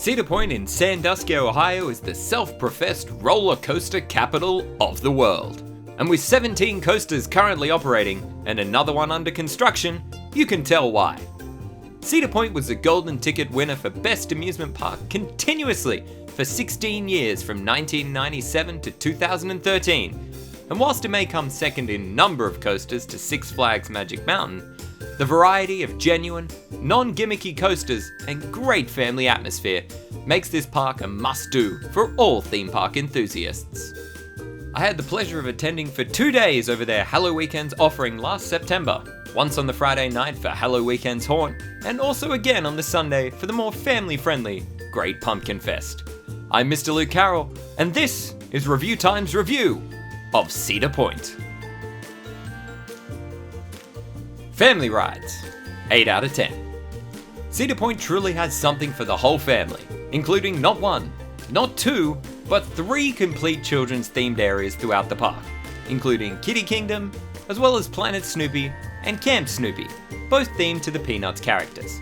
Cedar Point in Sandusky, Ohio is the self-professed roller coaster capital of the world. And with 17 coasters currently operating and another one under construction, you can tell why. Cedar Point was the golden ticket winner for Best Amusement Park continuously for 16 years from 1997 to 2013. And whilst it may come second in number of coasters to Six Flags Magic Mountain, the variety of genuine, non-gimmicky coasters and great family atmosphere makes this park a must-do for all theme park enthusiasts. I had the pleasure of attending for 2 days over their Hallow Weekends offering last September, once on the Friday night for Hallow Weekends Haunt, and also again on the Sunday for the more family-friendly Great Pumpkin Fest. I'm Mr. Luke Carroll, and this is Review Time's review of Cedar Point. Family rides, 8 out of 10. Cedar Point truly has something for the whole family, including not one, not two, but 3 complete children's themed areas throughout the park, including Kiddie Kingdom, as well as Planet Snoopy and Camp Snoopy, both themed to the Peanuts characters.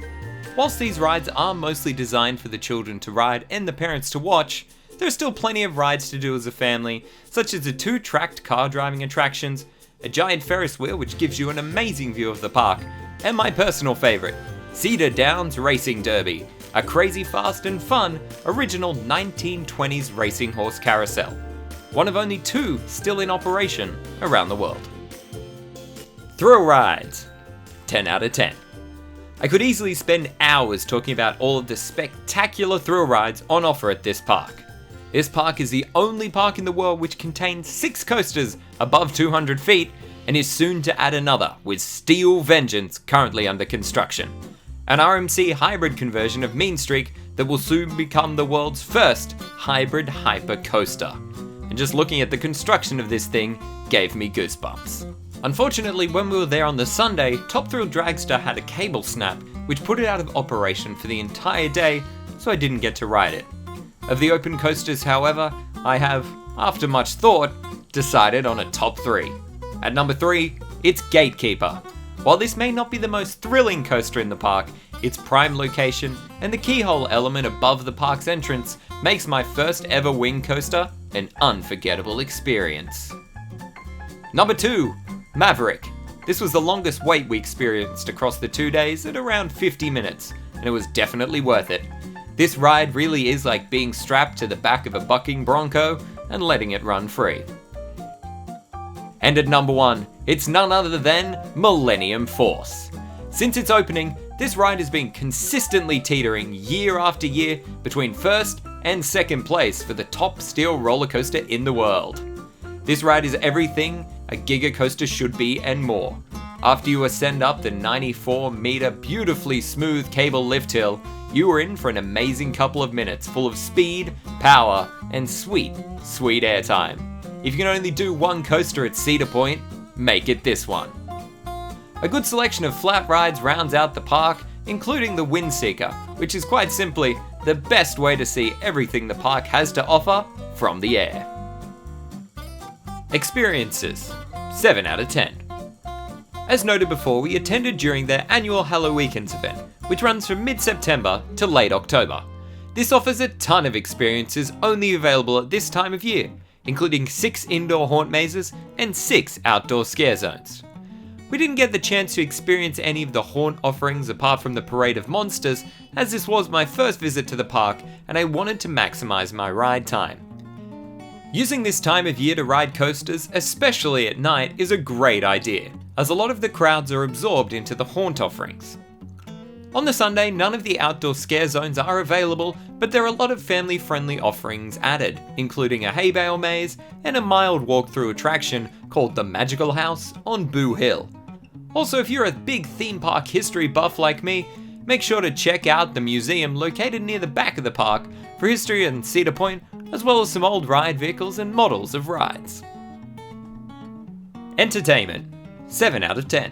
Whilst these rides are mostly designed for the children to ride and the parents to watch, there are still plenty of rides to do as a family, such as the 2 tracked car driving attractions, a giant Ferris wheel which gives you an amazing view of the park, and my personal favourite, Cedar Downs Racing Derby, a crazy fast and fun original 1920s racing horse carousel, one of only 2 still in operation around the world. Thrill rides, 10 out of 10. I could easily spend hours talking about all of the spectacular thrill rides on offer at this park. This park is the only park in the world which contains 6 coasters above 200 feet and is soon to add another with Steel Vengeance currently under construction. An RMC hybrid conversion of Mean Streak that will soon become the world's first hybrid hyper coaster. And just looking at the construction of this thing gave me goosebumps. Unfortunately, when we were there on the Sunday, Top Thrill Dragster had a cable snap which put it out of operation for the entire day, so I didn't get to ride it. Of the open coasters, however, I have, after much thought, decided on a top 3. At number 3, it's Gatekeeper. While this may not be the most thrilling coaster in the park, its prime location and the keyhole element above the park's entrance makes my first ever wing coaster an unforgettable experience. Number 2, Maverick. This was the longest wait we experienced across the 2 days at around 50 minutes, and it was definitely worth it. This ride really is like being strapped to the back of a bucking bronco and letting it run free. And at number 1, it's none other than Millennium Force. Since its opening, this ride has been consistently teetering year after year between first and second place for the top steel roller coaster in the world. This ride is everything a Giga coaster should be and more. After you ascend up the 94-meter beautifully smooth cable lift hill, you are in for an amazing couple of minutes full of speed, power, and sweet, sweet airtime. If you can only do one coaster at Cedar Point, make it this one. A good selection of flat rides rounds out the park, including the Windseeker, which is quite simply the best way to see everything the park has to offer from the air. Experiences, 7 out of 10. As noted before, we attended during their annual Hallow Weekends event, which runs from mid-September to late October. This offers a ton of experiences only available at this time of year, including 6 indoor haunt mazes and 6 outdoor scare zones. We didn't get the chance to experience any of the haunt offerings apart from the Parade of Monsters, as this was my first visit to the park and I wanted to maximize my ride time. Using this time of year to ride coasters, especially at night, is a great idea, as a lot of the crowds are absorbed into the haunt offerings. On the Sunday, none of the outdoor scare zones are available, but there are a lot of family-friendly offerings added, including a hay bale maze and a mild walk-through attraction called the Magical House on Boo Hill. Also, if you're a big theme park history buff like me, make sure to check out the museum located near the back of the park for history and Cedar Point, as well as some old ride vehicles and models of rides. Entertainment, 7 out of 10.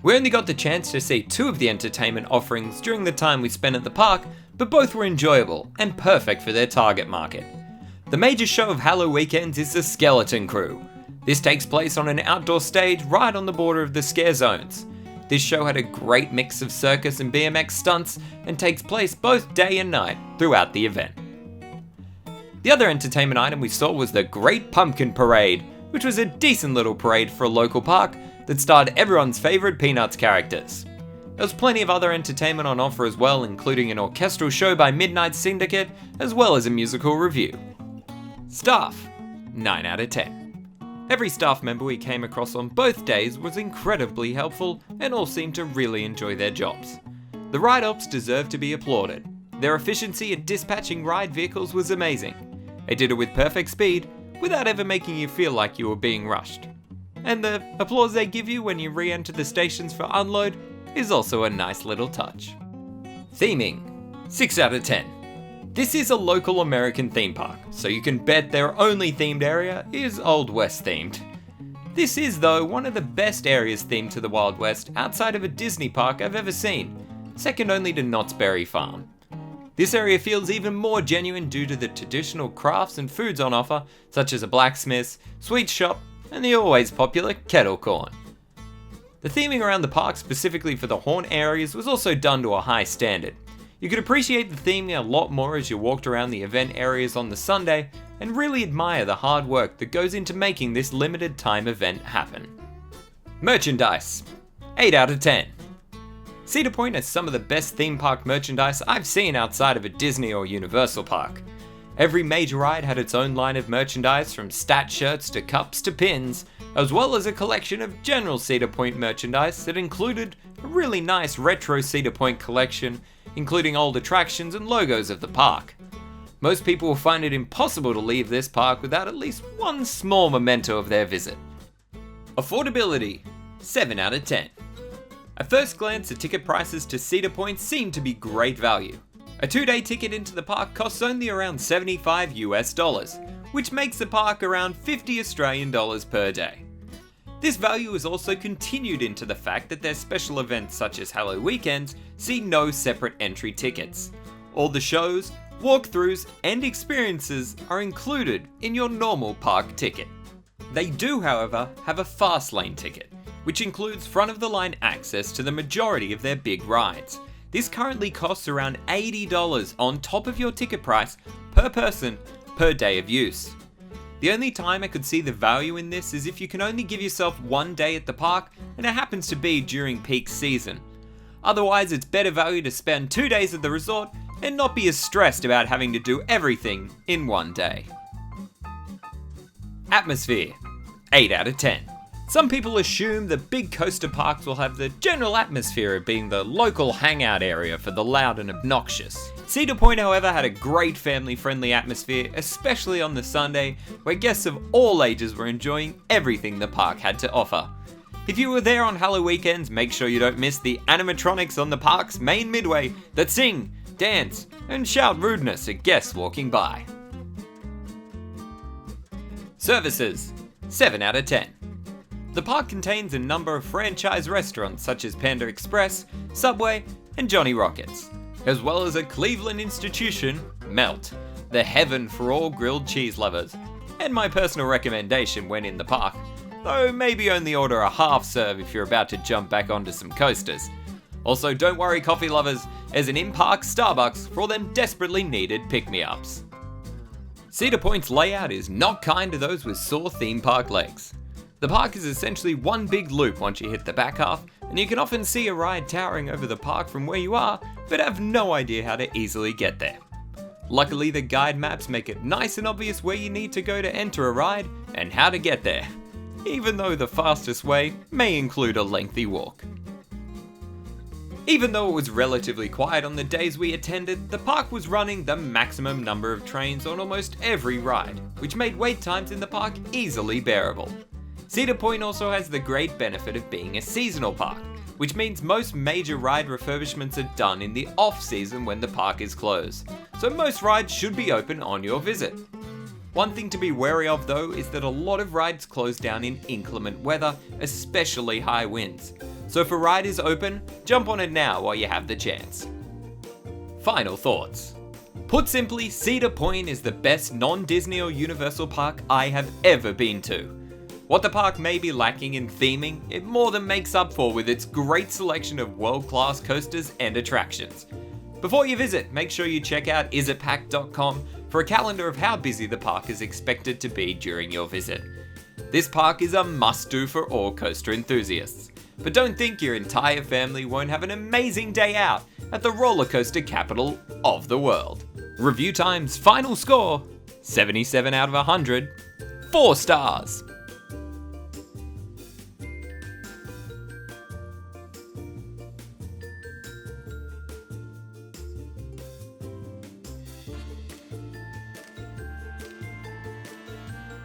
We only got the chance to see 2 of the entertainment offerings during the time we spent at the park, but both were enjoyable and perfect for their target market. The major show of Hallow Weekends is the Skeleton Crew. This takes place on an outdoor stage right on the border of the scare zones. This show had a great mix of circus and BMX stunts and takes place both day and night throughout the event. The other entertainment item we saw was the Great Pumpkin Parade, which was a decent little parade for a local park that starred everyone's favourite Peanuts characters. There was plenty of other entertainment on offer as well, including an orchestral show by Midnight Syndicate, as well as a musical review. Staff, 9 out of 10. Every staff member we came across on both days was incredibly helpful and all seemed to really enjoy their jobs. The ride ops deserve to be applauded. Their efficiency at dispatching ride vehicles was amazing. They did it with perfect speed, without ever making you feel like you were being rushed. And the applause they give you when you re-enter the stations for unload is also a nice little touch. Theming, 6 out of 10. This is a local American theme park, so you can bet their only themed area is Old West themed. This is, though, one of the best areas themed to the Wild West outside of a Disney park I've ever seen, second only to Knott's Berry Farm. This area feels even more genuine due to the traditional crafts and foods on offer, such as a blacksmith's, sweet shop, and the always popular kettle corn. The theming around the park specifically for the haunt areas was also done to a high standard. You could appreciate the theming a lot more as you walked around the event areas on the Sunday and really admire the hard work that goes into making this limited time event happen. Merchandise, 8 out of 10. Cedar Point has some of the best theme park merchandise I've seen outside of a Disney or Universal park. Every major ride had its own line of merchandise, from stat shirts to cups to pins, as well as a collection of general Cedar Point merchandise that included a really nice retro Cedar Point collection, including old attractions and logos of the park. Most people will find it impossible to leave this park without at least one small memento of their visit. Affordability, 7 out of 10. At first glance, the ticket prices to Cedar Point seem to be great value. A 2-day ticket into the park costs only around $75 US, which makes the park around $50 Australian per day. This value is also continued into the fact that their special events such as Hallow Weekends see no separate entry tickets. All the shows, walkthroughs, and experiences are included in your normal park ticket. They do, however, have a fast lane ticket, which includes front-of-the-line access to the majority of their big rides. This currently costs around $80 on top of your ticket price per person per day of use. The only time I could see the value in this is if you can only give yourself one day at the park and it happens to be during peak season. Otherwise, it's better value to spend 2 days at the resort and not be as stressed about having to do everything in one day. Atmosphere, 8 out of 10. Some people assume that big coaster parks will have the general atmosphere of being the local hangout area for the loud and obnoxious. Cedar Point, however, had a great family-friendly atmosphere, especially on the Sunday, where guests of all ages were enjoying everything the park had to offer. If you were there on Hallow Weekends, make sure you don't miss the animatronics on the park's main midway that sing, dance, and shout rudeness at guests walking by. Services, 7 out of 10. The park contains a number of franchise restaurants such as Panda Express, Subway, and Johnny Rockets, as well as a Cleveland institution, Melt, the heaven for all grilled cheese lovers, and my personal recommendation when in the park, though maybe only order a half serve if you're about to jump back onto some coasters. Also, don't worry coffee lovers, there's an in-park Starbucks for all them desperately needed pick-me-ups. Cedar Point's layout is not kind to those with sore theme park legs. The park is essentially one big loop once you hit the back half, and you can often see a ride towering over the park from where you are, but have no idea how to easily get there. Luckily, the guide maps make it nice and obvious where you need to go to enter a ride and how to get there, even though the fastest way may include a lengthy walk. Even though it was relatively quiet on the days we attended, the park was running the maximum number of trains on almost every ride, which made wait times in the park easily bearable. Cedar Point also has the great benefit of being a seasonal park, which means most major ride refurbishments are done in the off-season when the park is closed, so most rides should be open on your visit. One thing to be wary of though is that a lot of rides close down in inclement weather, especially high winds. So if a ride is open, jump on it now while you have the chance. Final thoughts. Put simply, Cedar Point is the best non-Disney or Universal park I have ever been to. What the park may be lacking in theming, it more than makes up for with its great selection of world-class coasters and attractions. Before you visit, make sure you check out isitpacked.com for a calendar of how busy the park is expected to be during your visit. This park is a must-do for all coaster enthusiasts, but don't think your entire family won't have an amazing day out at the roller coaster capital of the world. Review Time's final score, 77 out of 100, 4 stars.